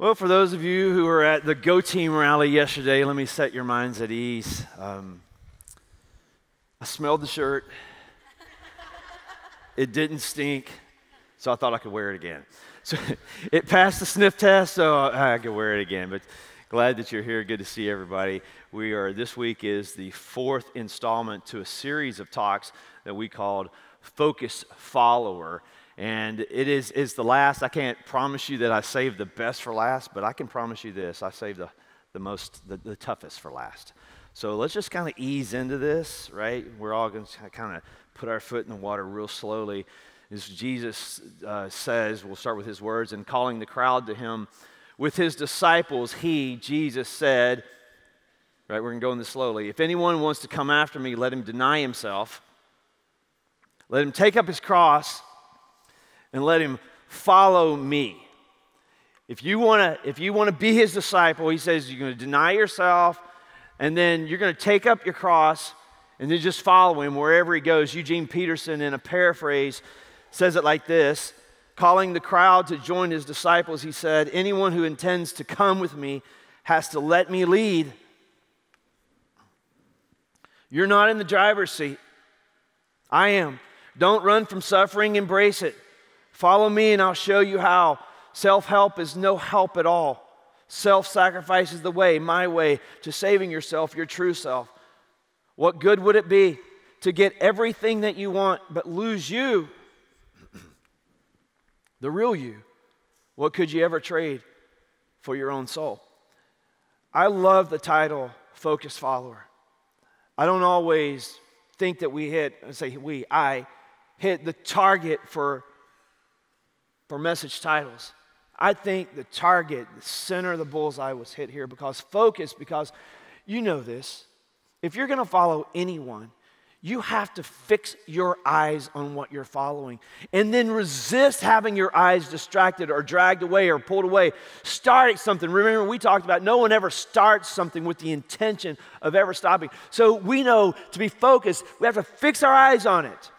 Well, for those of you who were at the Go Team rally yesterday, let me set your minds at ease. I smelled the shirt. It didn't stink, so I thought I could wear it again. So it passed the sniff test, so I could wear it again. But glad that you're here. Good to see everybody. This week is the fourth installment to a series of talks that we called Focus Follower. And it is the last. I can't promise you that I saved the best for last, but I can promise you this. I saved the toughest for last. So let's just kind of ease into this, right? We're all going to kind of put our foot in the water real slowly. As Jesus says, we'll start with his words, and calling the crowd to him with his disciples, Jesus said, right, we're going to go in this slowly. If anyone wants to come after me, let him deny himself. Let him take up his cross and let him follow me. If you want to be his disciple, he says you're going to deny yourself, and then you're going to take up your cross, and then just follow him wherever he goes. Eugene Peterson, in a paraphrase, says it like this. Calling the crowd to join his disciples, he said, anyone who intends to come with me has to let me lead. You're not in the driver's seat. I am. Don't run from suffering, embrace it. Follow me and I'll show you how. Self-help is no help at all. Self-sacrifice is the way, my way, to saving yourself, your true self. What good would it be to get everything that you want but lose you? The real you. What could you ever trade for your own soul? I love the title, Focus Follower. I don't always think that I hit the target for message titles. I think the target, the center of the bullseye was hit here because you know this. If you're going to follow anyone, you have to fix your eyes on what you're following and then resist having your eyes distracted or dragged away or pulled away. Start at something. Remember, we talked about no one ever starts something with the intention of ever stopping. So we know to be focused, we have to fix our eyes on it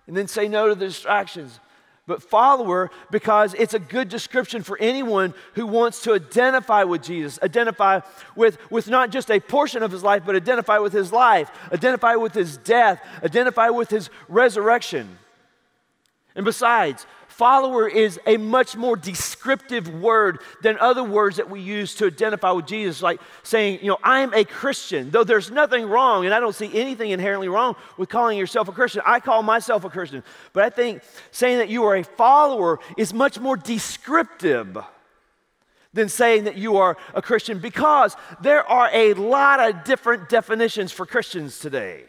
and then say no to the distractions. But follower, because it's a good description for anyone who wants to identify with Jesus, identify with not just a portion of his life, but identify with his life, identify with his death, identify with his resurrection. And besides, follower is a much more descriptive word than other words that we use to identify with Jesus, like saying, I'm a Christian, though there's nothing wrong, and I don't see anything inherently wrong with calling yourself a Christian. I call myself a Christian, but I think saying that you are a follower is much more descriptive than saying that you are a Christian, because there are a lot of different definitions for Christians today.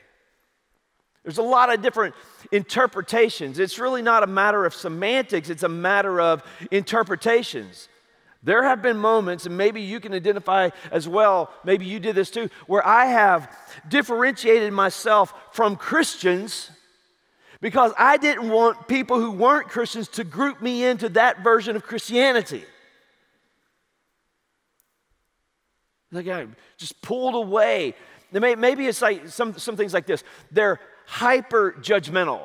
There's a lot of different interpretations. It's really not a matter of semantics, it's a matter of interpretations. There have been moments, and maybe you can identify as well, maybe you did this too, where I have differentiated myself from Christians because I didn't want people who weren't Christians to group me into that version of Christianity. Like I just pulled away. Maybe it's like some things like this. They're hyper judgmental.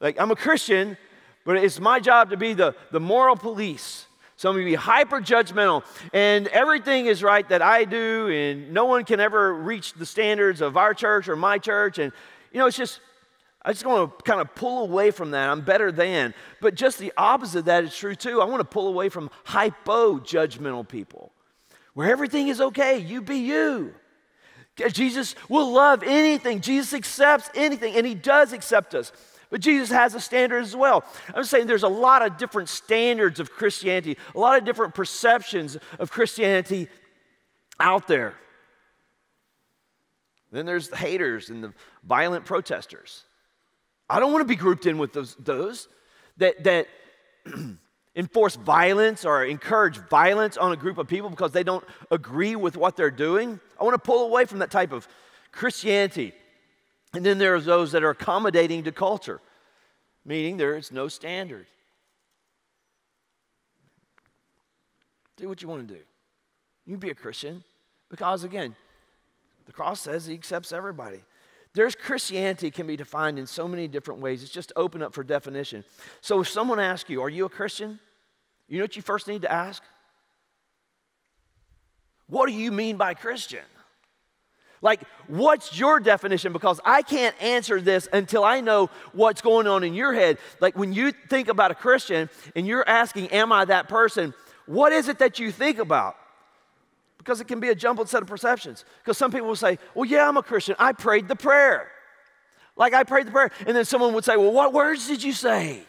Like, I'm a Christian, but it's my job to be the moral police. So I'm going to be hyper judgmental, and everything is right that I do, and no one can ever reach the standards of our church or my church. And I just want to kind of pull away from that. I'm better than. But just the opposite of that is true too. I want to pull away from hypo judgmental people, where everything is okay. You be you. Jesus will love anything. Jesus accepts anything, and he does accept us. But Jesus has a standard as well. I'm saying there's a lot of different standards of Christianity, a lot of different perceptions of Christianity out there. Then there's the haters and the violent protesters. I don't want to be grouped in with those that enforce violence or encourage violence on a group of people because they don't agree with what they're doing. I want to pull away from that type of Christianity. And then there's those that are accommodating to culture, meaning there is no standard. Do what you want to do. You can be a Christian because, again, the cross says he accepts everybody. There's Christianity can be defined in so many different ways. It's just open up for definition. So if someone asks you, are you a Christian? You know what you first need to ask? what do you mean by Christian? Like, what's your definition? Because I can't answer this until I know what's going on in your head. Like, when you think about a Christian and you're asking, am I that person? What is it that you think about? Because it can be a jumbled set of perceptions. Because some people will say, well, yeah, I'm a Christian. I prayed the prayer. Like, I prayed the prayer. And then someone would say, well, what words did you say?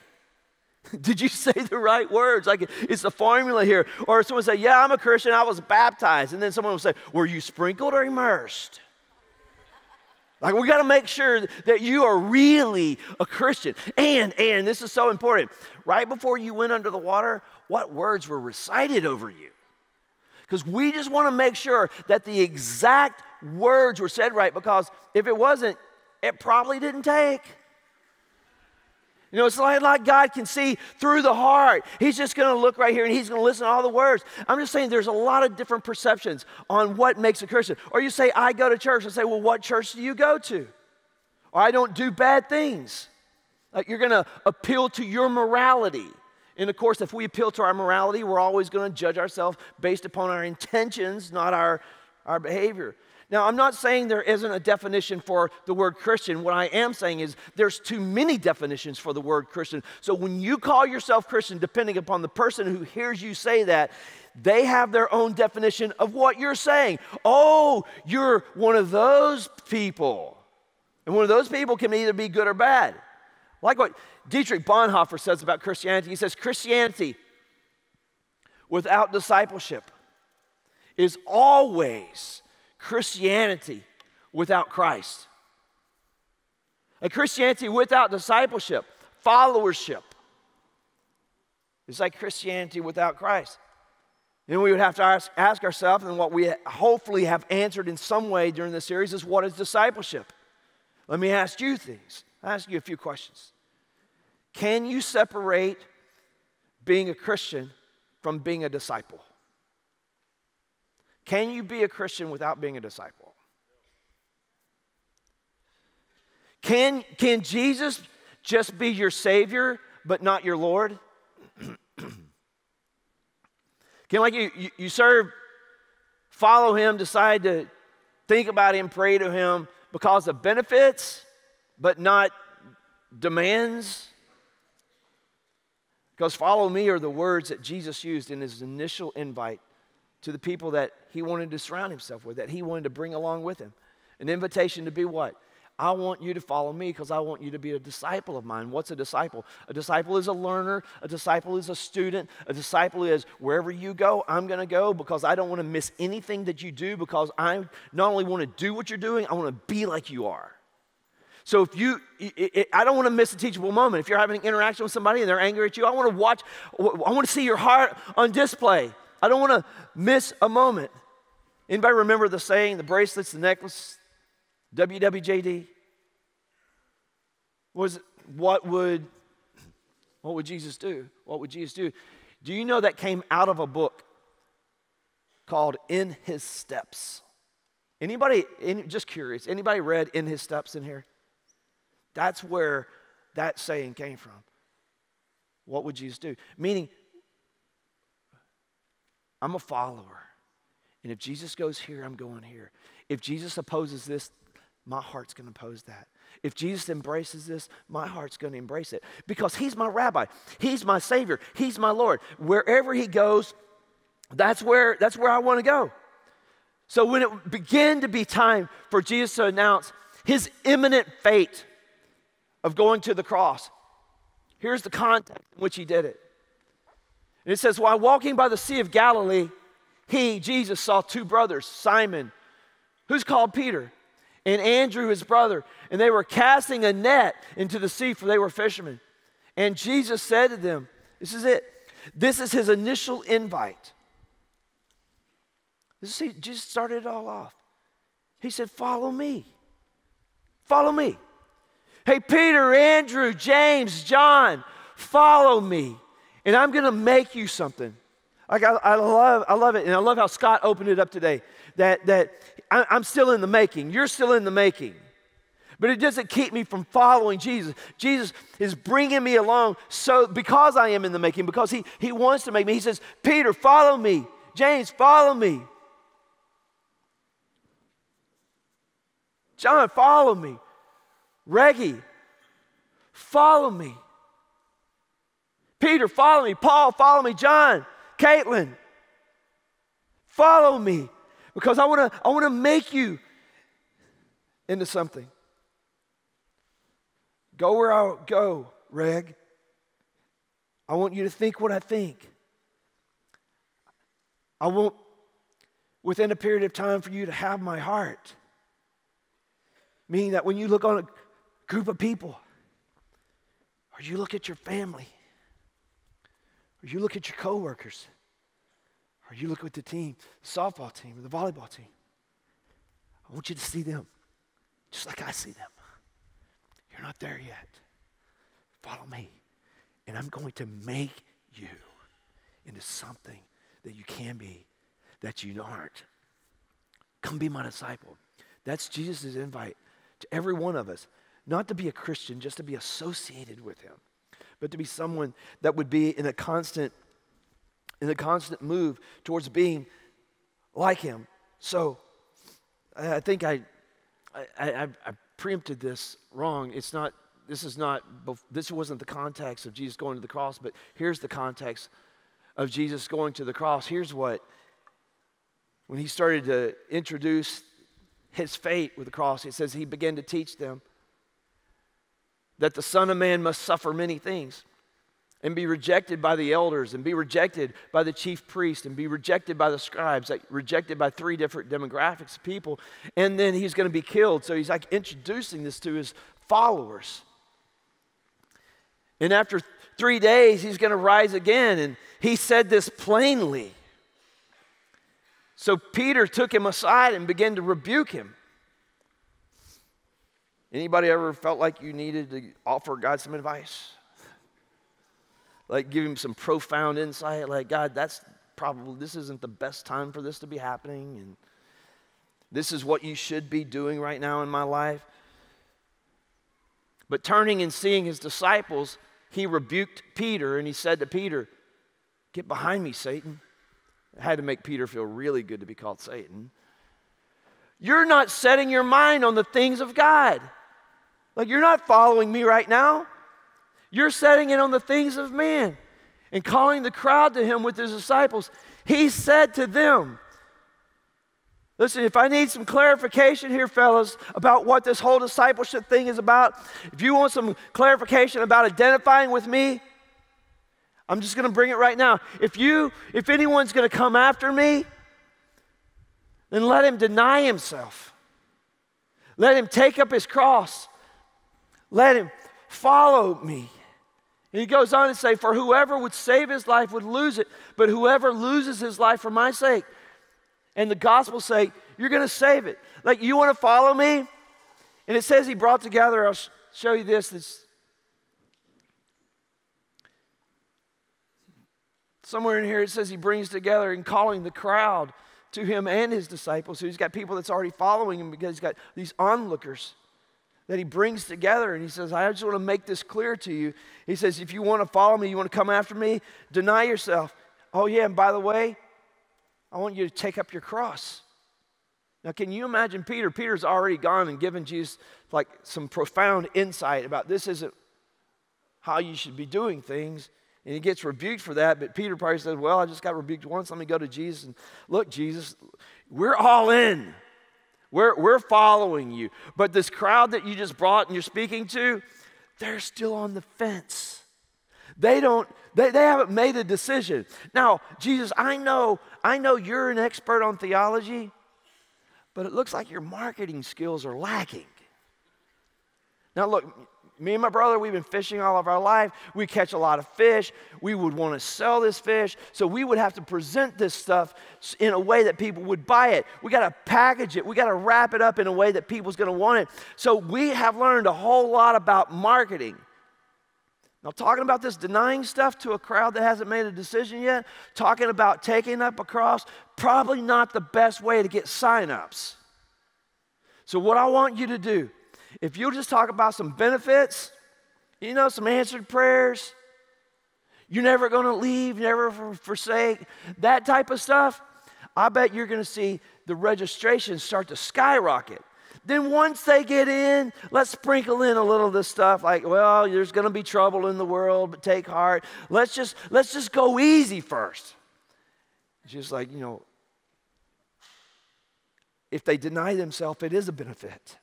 Did you say the right words? Like, it's a formula here. Or someone would say, yeah, I'm a Christian. I was baptized. And then someone would say, were you sprinkled or immersed? Like, we got to make sure that you are really a Christian. And this is so important. Right before you went under the water, what words were recited over you? Because we just want to make sure that the exact words were said right, because if it wasn't, it probably didn't take. You know, it's like God can see through the heart. He's just going to look right here and he's going to listen to all the words. I'm just saying there's a lot of different perceptions on what makes a Christian. Or you say, I go to church. I say, well, what church do you go to? Or I don't do bad things. Like, you're going to appeal to your morality. And of course, if we appeal to our morality, we're always going to judge ourselves based upon our intentions, not our behavior. Now, I'm not saying there isn't a definition for the word Christian. What I am saying is there's too many definitions for the word Christian. So when you call yourself Christian, depending upon the person who hears you say that, they have their own definition of what you're saying. Oh, you're one of those people. And one of those people can either be good or bad. Like what Dietrich Bonhoeffer says about Christianity. He says, Christianity without discipleship is always Christianity without Christ. A Christianity without discipleship, followership, is like Christianity without Christ. And we would have to ask ourselves, and what we hopefully have answered in some way during this series is, what is discipleship? Let me ask you things. I'll ask you a few questions. Can you separate being a Christian from being a disciple? Can you be a Christian without being a disciple? Can Jesus just be your Savior but not your Lord? Can, like, you serve, follow Him, decide to think about Him, pray to Him because of benefits but not demands? Because follow me are the words that Jesus used in His initial invite to the people that He wanted to surround Himself with, that He wanted to bring along with Him. An invitation to be what? I want you to follow me because I want you to be a disciple of mine. What's a disciple? A disciple is a learner. A disciple is a student. A disciple is wherever you go, I'm going to go because I don't want to miss anything that you do, because I not only want to do what you're doing, I want to be like you are. So I don't want to miss a teachable moment. If you're having an interaction with somebody and they're angry at you, I want to see your heart on display. I don't want to miss a moment. Anybody remember the saying, the bracelets, the necklace, WWJD? What would Jesus do? What would Jesus do? Do you know that came out of a book called In His Steps? Anybody, just curious, anybody read In His Steps in here? That's where that saying came from. What would Jesus do? Meaning, I'm a follower. And if Jesus goes here, I'm going here. If Jesus opposes this, my heart's going to oppose that. If Jesus embraces this, my heart's going to embrace it. Because He's my rabbi. He's my Savior. He's my Lord. Wherever He goes, that's where I want to go. So when it began to be time for Jesus to announce His imminent fate of going to the cross, here's the context in which He did it. And it says, while walking by the Sea of Galilee, Jesus, saw two brothers, Simon, who's called Peter, and Andrew, his brother, and they were casting a net into the sea, for they were fishermen. And Jesus said to them, this is it. This is His initial invite. Jesus started it all off. He said, follow me. Follow me. Hey, Peter, Andrew, James, John, follow me. And I'm going to make you something. Like I love it. And I love how Scott opened it up today. That I'm still in the making. You're still in the making. But it doesn't keep me from following Jesus. Jesus is bringing me along because I am in the making, because he wants to make me. He says, Peter, follow me. James, follow me. John, follow me. Reggie, follow me. Peter, follow me. Paul, follow me. John, Caitlin, follow me. Because I want to make you into something. Go where I go, Reg. I want you to think what I think. I want, within a period of time, for you to have my heart. Meaning that when you look on a group of people, or you look at your family, or you look at your coworkers, or you look at the team, the softball team, or the volleyball team, I want you to see them just like I see them. You're not there yet. Follow me, and I'm going to make you into something that you can be, that you aren't. Come be my disciple. That's Jesus' invite to every one of us, not to be a Christian, just to be associated with him, but to be someone that would be in a constant move towards being like him. So I think I preempted this wrong. This wasn't the context of Jesus going to the cross, but here's the context of Jesus going to the cross. Here's what, when he started to introduce his fate with the cross, it says he began to teach them that the Son of Man must suffer many things and be rejected by the elders and be rejected by the chief priest and be rejected by the scribes, like rejected by 3 different demographics of people, and then he's going to be killed. So he's like introducing this to his followers. And after 3 days, he's going to rise again, and he said this plainly. So Peter took him aside and began to rebuke him. Anybody ever felt like you needed to offer God some advice? Like give him some profound insight, like, God, this isn't the best time for this to be happening, and this is what you should be doing right now in my life. But turning and seeing his disciples, he rebuked Peter, and he said to Peter, "Get behind me, Satan." It had to make Peter feel really good to be called Satan. You're not setting your mind on the things of God. Like, you're not following me right now. You're setting it on the things of man. And calling the crowd to him with his disciples, he said to them, listen, if I need some clarification here, fellas, about what this whole discipleship thing is about, if you want some clarification about identifying with me, I'm just going to bring it right now. If anyone's going to come after me, then let him deny himself. Let him take up his cross. Let him follow me. And he goes on to say, for whoever would save his life would lose it, but whoever loses his life for my sake and the gospel's sake, you're going to save it. Like, you want to follow me? And it says he brought together, I'll show you this. Somewhere in here it says he brings together and calling the crowd to him and his disciples. So he's got people that's already following him because he's got these onlookers that he brings together, and he says, I just want to make this clear to you. He says, if you want to follow me, you want to come after me, deny yourself. Oh yeah, and by the way, I want you to take up your cross. Now, can you imagine Peter? Peter's already gone and given Jesus like some profound insight about this isn't how you should be doing things. And he gets rebuked for that, but Peter probably said, well, I just got rebuked once. Let me go to Jesus and look, Jesus, we're all in. We're following you. But this crowd that you just brought and you're speaking to, they're still on the fence. They haven't made a decision. Now, Jesus, I know you're an expert on theology, but it looks like your marketing skills are lacking. Now look, me and my brother, we've been fishing all of our life. We catch a lot of fish. We would want to sell this fish. So we would have to present this stuff in a way that people would buy it. We got to package it. We got to wrap it up in a way that people's going to want it. So we have learned a whole lot about marketing. Now, talking about this denying stuff to a crowd that hasn't made a decision yet, talking about taking up a cross, probably not the best way to get sign-ups. So what I want you to do, if you'll just talk about some benefits, some answered prayers, you're never going to leave, never forsake, that type of stuff, I bet you're going to see the registration start to skyrocket. Then once they get in, let's sprinkle in a little of this stuff like, well, there's going to be trouble in the world, but take heart. Let's just go easy first. Just like, if they deny themselves, it is a benefit.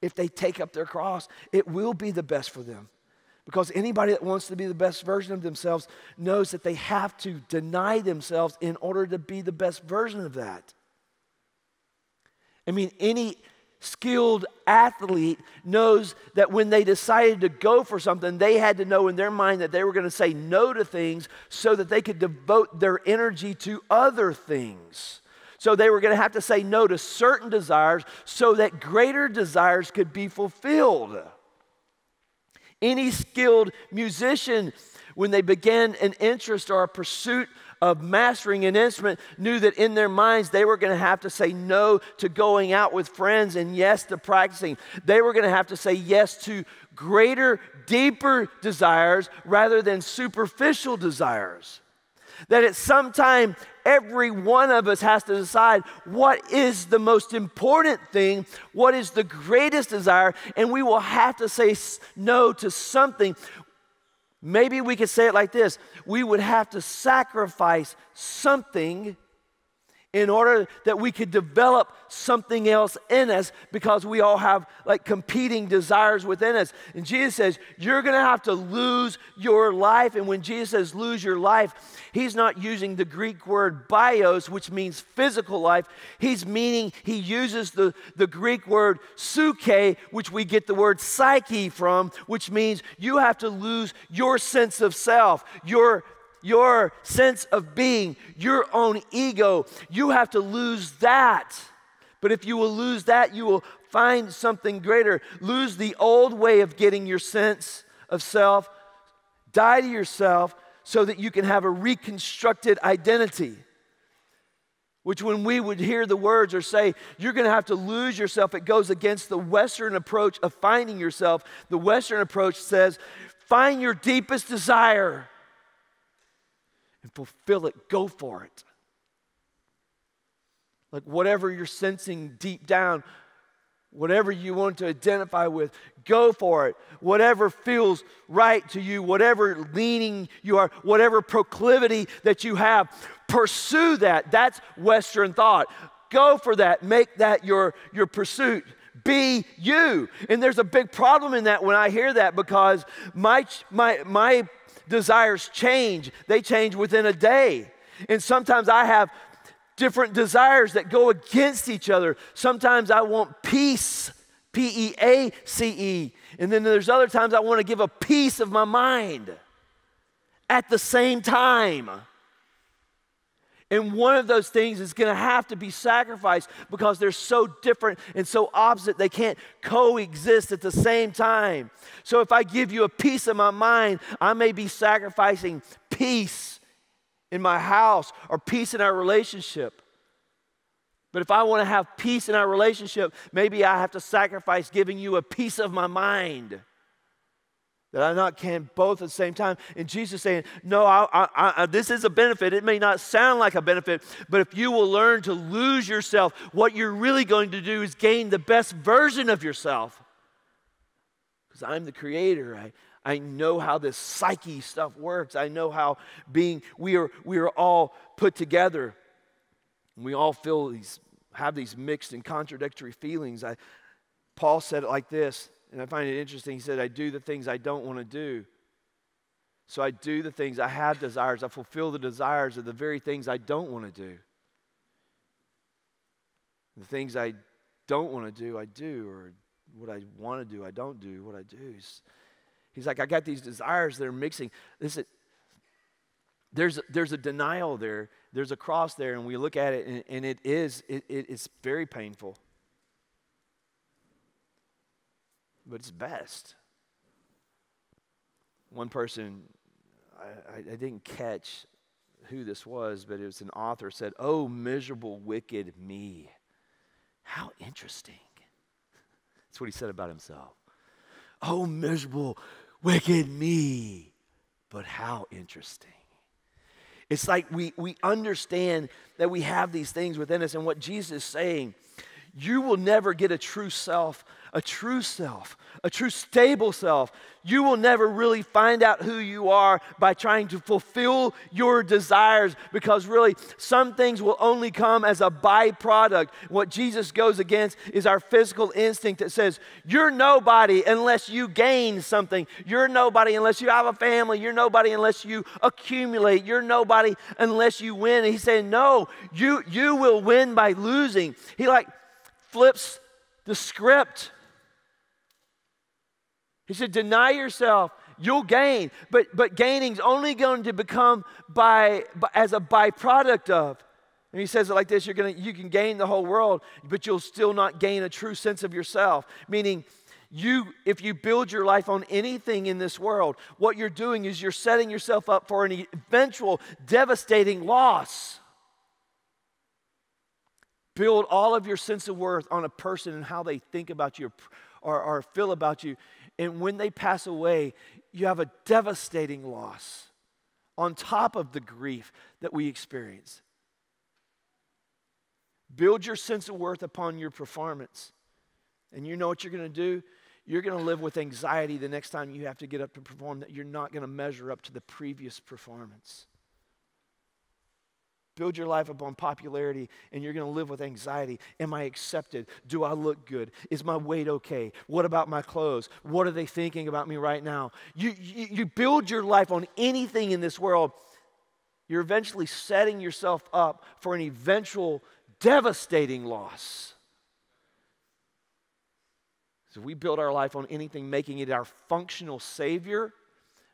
If they take up their cross, it will be the best for them. Because anybody that wants to be the best version of themselves knows that they have to deny themselves in order to be the best version of that. I mean, any skilled athlete knows that when they decided to go for something, they had to know in their mind that they were going to say no to things so that they could devote their energy to other things. So they were going to have to say no to certain desires so that greater desires could be fulfilled. Any skilled musician, when they began an interest or a pursuit of mastering an instrument, knew that in their minds they were going to have to say no to going out with friends and yes to practicing. They were going to have to say yes to greater, deeper desires rather than superficial desires. That at some time, every one of us has to decide what is the most important thing, what is the greatest desire, and we will have to say no to something. Maybe we could say it like this: we would have to sacrifice something in order that we could develop something else in us, because we all have like competing desires within us. And Jesus says, you're going to have to lose your life. And when Jesus says lose your life, he's not using the Greek word bios, which means physical life. He uses the Greek word psyche, which we get the word psyche from, which means you have to lose your sense of self, your sense of being, your own ego. You have to lose that. But if you will lose that, you will find something greater. Lose the old way of getting your sense of self. Die to yourself so that you can have a reconstructed identity. Which when we would hear the words or say, you're going to have to lose yourself, it goes against the Western approach of finding yourself. The Western approach says, find your deepest desire and fulfill it. Go for it. Like whatever you're sensing deep down, whatever you want to identify with, go for it. Whatever feels right to you, whatever leaning you are, whatever proclivity that you have, pursue that. That's Western thought. Go for that. Make that your pursuit. Be you. And there's a big problem in that when I hear that, because my desires change. They change within a day. And sometimes I have different desires that go against each other. Sometimes I want peace, P-E-A-C-E. And then there's other times I want to give a piece of my mind at the same time. And one of those things is going to have to be sacrificed because they're so different and so opposite, they can't coexist at the same time. So if I give you a piece of my mind, I may be sacrificing peace in my house or peace in our relationship. But if I want to have peace in our relationship, maybe I have to sacrifice giving you a piece of my mind. That I not can both at the same time. And Jesus is saying, no, this is a benefit. It may not sound like a benefit, but if you will learn to lose yourself, what you're really going to do is gain the best version of yourself. Because I'm the creator. I know how this psyche stuff works. I know how we are all put together. We all have these mixed and contradictory feelings. Paul said it like this. And I find it interesting. He said, I do the things I don't want to do. So I do the things, I have desires. I fulfill the desires of the very things I don't want to do. The things I don't want to do, I do. Or what I want to do, I don't do. What I do. He's like, I got these desires that are mixing. Listen, there's a denial there. There's a cross there. And we look at it, and it's very painful. But it's best. One person, I didn't catch who this was, but it was an author, said, "Oh, miserable, wicked me." How interesting. That's what he said about himself. Oh, miserable, wicked me. But how interesting. It's like we understand that we have these things within us, and what Jesus is saying, you will never get a true self, a true stable self. You will never really find out who you are by trying to fulfill your desires, because really some things will only come as a byproduct. What Jesus goes against is our physical instinct that says, you're nobody unless you gain something. You're nobody unless you have a family. You're nobody unless you accumulate. You're nobody unless you win. And he's saying, no, you will win by losing. He flips the script. He said, deny yourself, you'll gain. But gaining's only going to become as a byproduct of. And he says it like this, you can gain the whole world, but you'll still not gain a true sense of yourself. Meaning, if you build your life on anything in this world, what you're doing is you're setting yourself up for an eventual devastating loss. Build all of your sense of worth on a person and how they think about you or feel about you. And when they pass away, you have a devastating loss on top of the grief that we experience. Build your sense of worth upon your performance. And you know what you're going to do? You're going to live with anxiety the next time you have to get up to perform, that you're not going to measure up to the previous performance. Build your life upon popularity, and you're going to live with anxiety. Am I accepted? Do I look good? Is my weight okay? What about my clothes? What are they thinking about me right now? You build your life on anything in this world, you're eventually setting yourself up for an eventual devastating loss. So if we build our life on anything, making it our functional savior,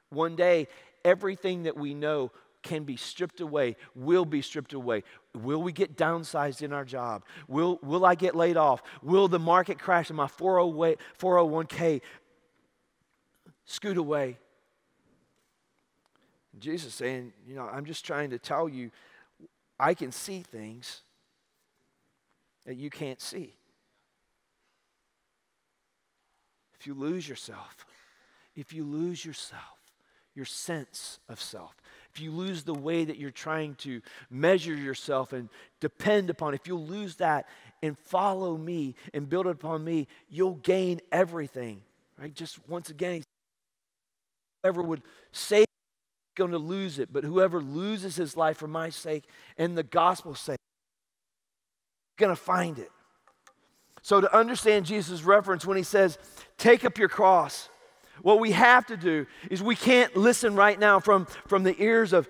one day everything that we know can be stripped away, will be stripped away. Will we get downsized in our job? Will I get laid off? Will the market crash and my 401k scoot away? And Jesus is saying, I'm just trying to tell you, I can see things that you can't see. If you lose yourself, your sense of self, if you lose the way that you're trying to measure yourself and depend upon, if you lose that and follow me and build upon me, you'll gain everything. Right? Just once again, whoever would say is going to lose it, but whoever loses his life for my sake and the gospel's sake, going to find it. So to understand Jesus' reference when he says, take up your cross, what we have to do is we can't listen right now from the ears of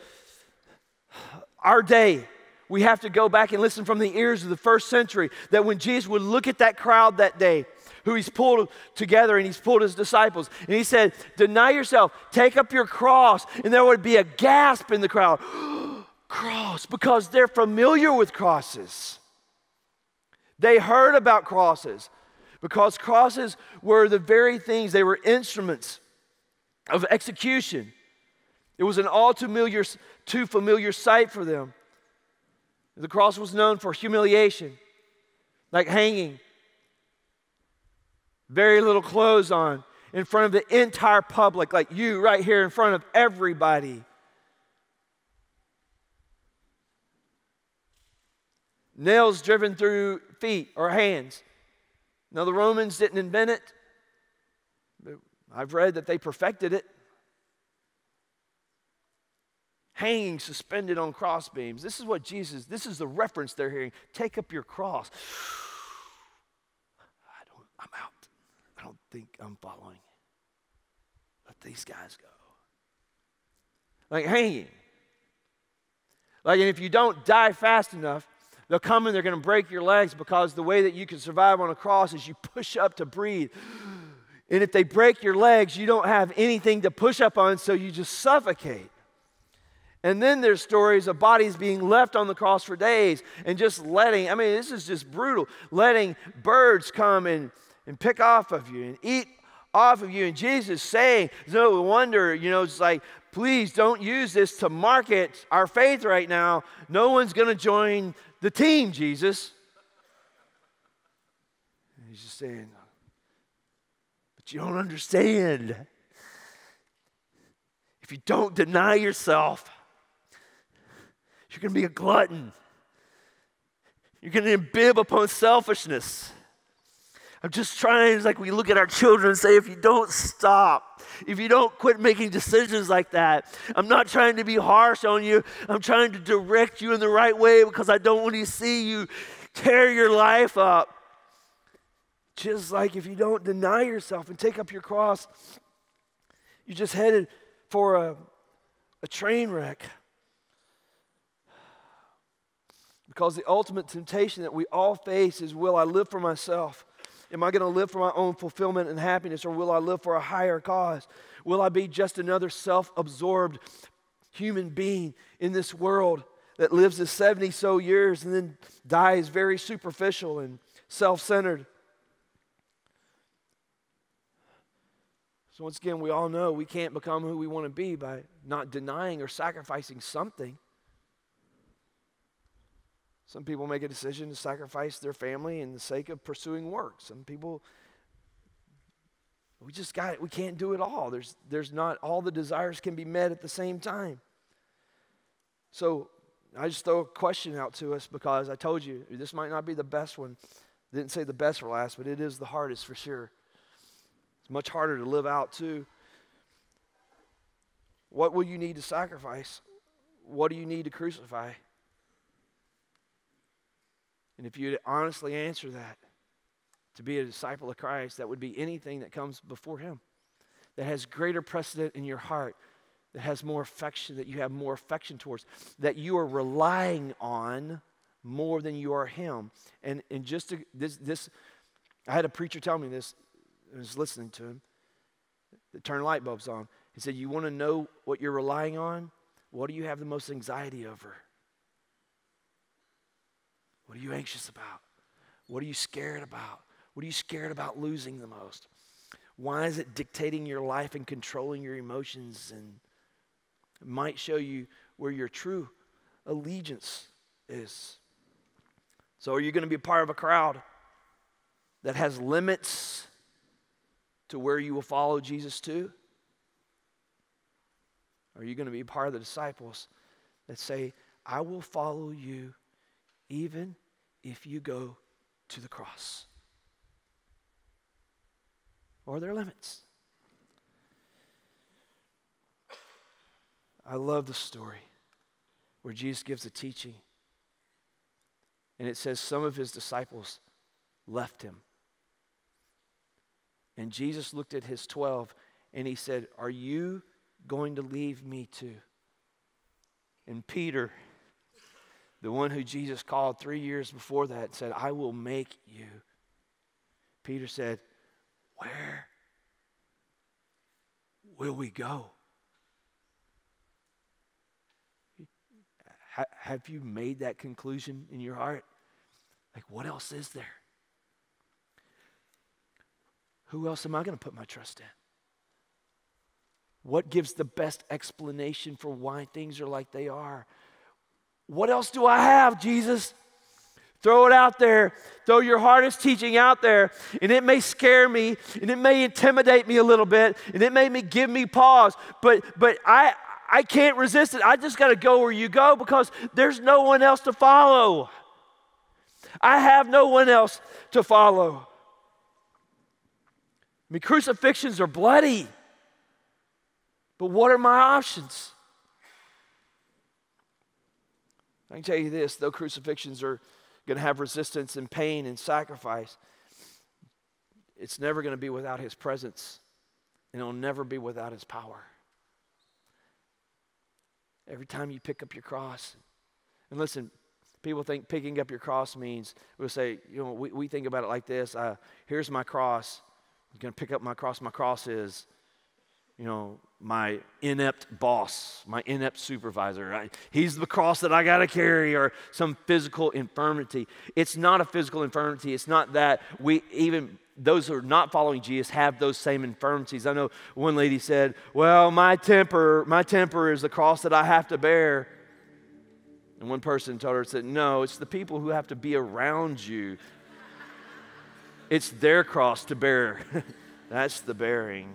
our day. We have to go back and listen from the ears of the first century, that when Jesus would look at that crowd that day, who he's pulled together and he's pulled his disciples, and he said, deny yourself, take up your cross, and there would be a gasp in the crowd. Cross, because they're familiar with crosses. They heard about crosses because crosses were the very things, they were instruments of execution. It was an all too familiar sight for them. The cross was known for humiliation, like hanging, very little clothes on, in front of the entire public, like you right here in front of everybody. Nails driven through feet or hands. Now, the Romans didn't invent it. I've read that they perfected it. Hanging suspended on cross beams. This is the reference they're hearing. Take up your cross. I'm out. I don't think I'm following. Let these guys go. Like hanging. Like, and if you don't die fast enough, they'll come and they're going to break your legs, because the way that you can survive on a cross is you push up to breathe. And if they break your legs, you don't have anything to push up on, so you just suffocate. And then there's stories of bodies being left on the cross for days and just this is just brutal, letting birds come and pick off of you and eat off of you. And Jesus saying, no wonder, it's like, please don't use this to market our faith right now. No one's going to join the team, Jesus. And he's just saying, but you don't understand. If you don't deny yourself, you're going to be a glutton. You're going to bib upon selfishness. I'm just trying, it's like we look at our children and say, if you don't stop, if you don't quit making decisions like that, I'm not trying to be harsh on you. I'm trying to direct you in the right way because I don't want to see you tear your life up. Just like if you don't deny yourself and take up your cross, you're just headed for a train wreck. Because the ultimate temptation that we all face is, will I live for myself? Am I going to live for my own fulfillment and happiness, or will I live for a higher cause? Will I be just another self-absorbed human being in this world that lives the 70 so years and then dies very superficial and self-centered? So once again, we all know we can't become who we want to be by not denying or sacrificing something. Some people make a decision to sacrifice their family in the sake of pursuing work. Some people, we can't do it all. There's not all the desires can be met at the same time. So I just throw a question out to us because I told you this might not be the best one. I didn't say the best for last, but it is the hardest for sure. It's much harder to live out too. What will you need to sacrifice? What do you need to crucify? And if you honestly answer that, to be a disciple of Christ, that would be anything that comes before him, that has greater precedent in your heart, that has more affection, that you have more affection towards, that you are relying on more than you are him. And just this, I had a preacher tell me this. I was listening to him. That turned light bulbs on. He said, you want to know what you're relying on? What do you have the most anxiety over? What are you anxious about? What are you scared about? What are you scared about losing the most? Why is it dictating your life and controlling your emotions? And it might show you where your true allegiance is. So are you going to be a part of a crowd that has limits to where you will follow Jesus to? Or are you going to be part of the disciples that say, I will follow you even if you go to the cross? Or are there limits? I love the story where Jesus gives a teaching. And it says some of his disciples left him. And Jesus looked at his 12 and he said, are you going to leave me too? And Peter, the one who Jesus called 3 years before that, said, I will make you. Peter said, where will we go? Have you made that conclusion in your heart? Like, what else is there? Who else am I going to put my trust in? What gives the best explanation for why things are like they are? What else do I have, Jesus? Throw it out there. Throw your hardest teaching out there. And it may scare me, and it may intimidate me a little bit, and it may give me pause. But I can't resist it. I just got to go where you go because there's no one else to follow. I have no one else to follow. I mean, crucifixions are bloody. But what are my options? I can tell you this, though crucifixions are going to have resistance and pain and sacrifice, it's never going to be without his presence, and it'll never be without his power. Every time you pick up your cross, and listen, people think picking up your cross means, we'll say, we think about it like this, here's my cross, I'm going to pick up my cross. My cross is, my inept boss, my inept supervisor. Right? He's the cross that I got to carry, or some physical infirmity. It's not a physical infirmity. It's not that. Even those who are not following Jesus have those same infirmities. I know one lady said, well, my temper is the cross that I have to bear. And one person told her, said, no, it's the people who have to be around you. It's their cross to bear. That's the bearing.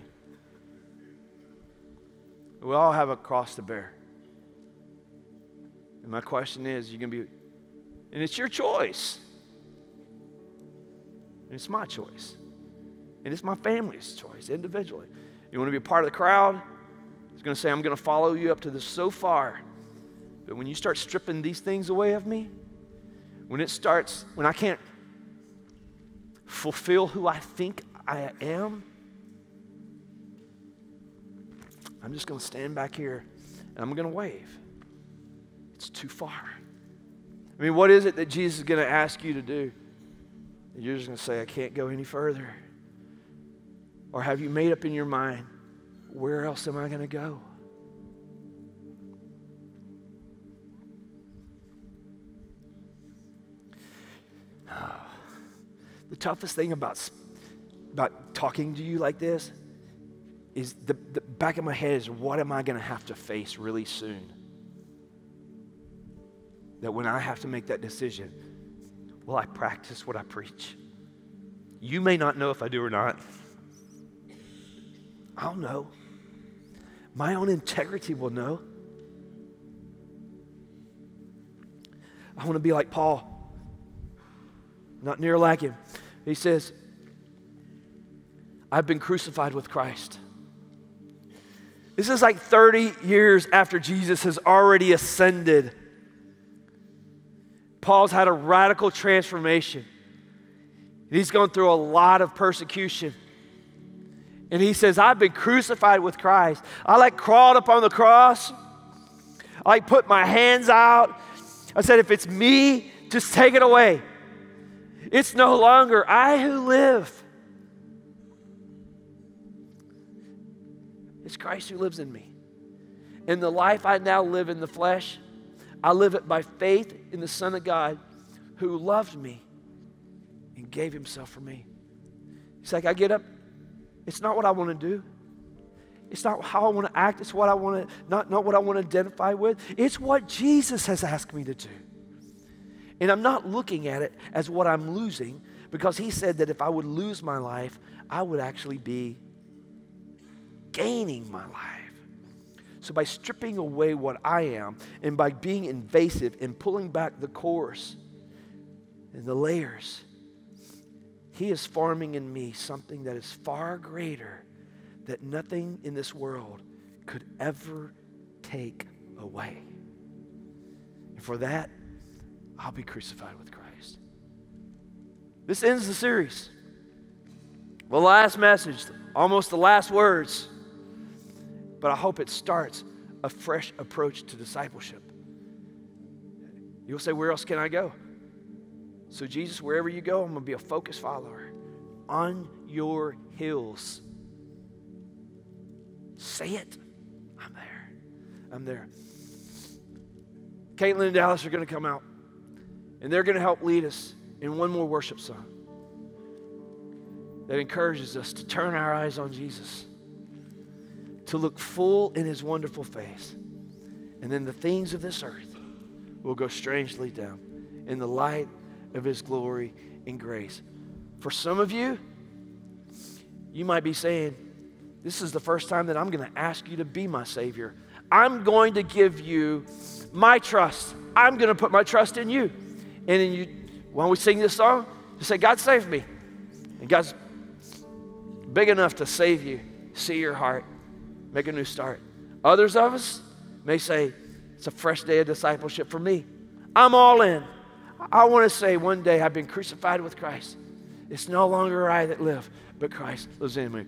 We all have a cross to bear. And my question is, you're going to be And it's your choice. And it's my choice. And it's my family's choice individually. You want to be a part of the crowd? It's going to say, I'm going to follow you up to this so far. But when you start stripping these things away of me, when I can't fulfill who I think I am, I'm just going to stand back here and I'm going to wave. It's too far. I mean, what is it that Jesus is going to ask you to do? You're just going to say, I can't go any further. Or have you made up in your mind, where else am I going to go? The toughest thing about talking to you like this is the back of my head is, what am I going to have to face really soon? That when I have to make that decision, will I practice what I preach? You may not know if I do or not. I'll know. My own integrity will know. I want to be like Paul. Not near like him. He says, I've been crucified with Christ. This is like 30 years after Jesus has already ascended. Paul's had a radical transformation. He's gone through a lot of persecution. And he says, I've been crucified with Christ. I crawled up on the cross. I put my hands out. I said, if it's me, just take it away. It's no longer I who live. It's Christ who lives in me. And the life I now live in the flesh, I live it by faith in the Son of God who loved me and gave himself for me. It's like I get up. It's not what I want to do. It's not how I want to act. It's what I want to, not what I want to identify with. It's what Jesus has asked me to do. And I'm not looking at it as what I'm losing, because he said that if I would lose my life, I would actually be gaining my life. So by stripping away what I am and by being invasive and pulling back the cores and the layers, he is forming in me something that is far greater that nothing in this world could ever take away. And for that, I'll be crucified with Christ. This ends the series. The last message, almost the last words. But I hope it starts a fresh approach to discipleship. You'll say, where else can I go? So Jesus, wherever you go, I'm going to be a focused follower. On your heels. Say it. I'm there. I'm there. Caitlin and Dallas are going to come out. And they're going to help lead us in one more worship song that encourages us to turn our eyes on Jesus, to look full in his wonderful face. And then the things of this earth will go strangely dim in the light of his glory and grace. For some of you, you might be saying, this is the first time that I'm going to ask you to be my Savior. I'm going to give you my trust. I'm going to put my trust in you. And then when we sing this song, you say, God save me. And God's big enough to save you, see your heart, make a new start. Others of us may say, it's a fresh day of discipleship for me. I'm all in. I want to say one day I've been crucified with Christ. It's no longer I that live, but Christ lives in me.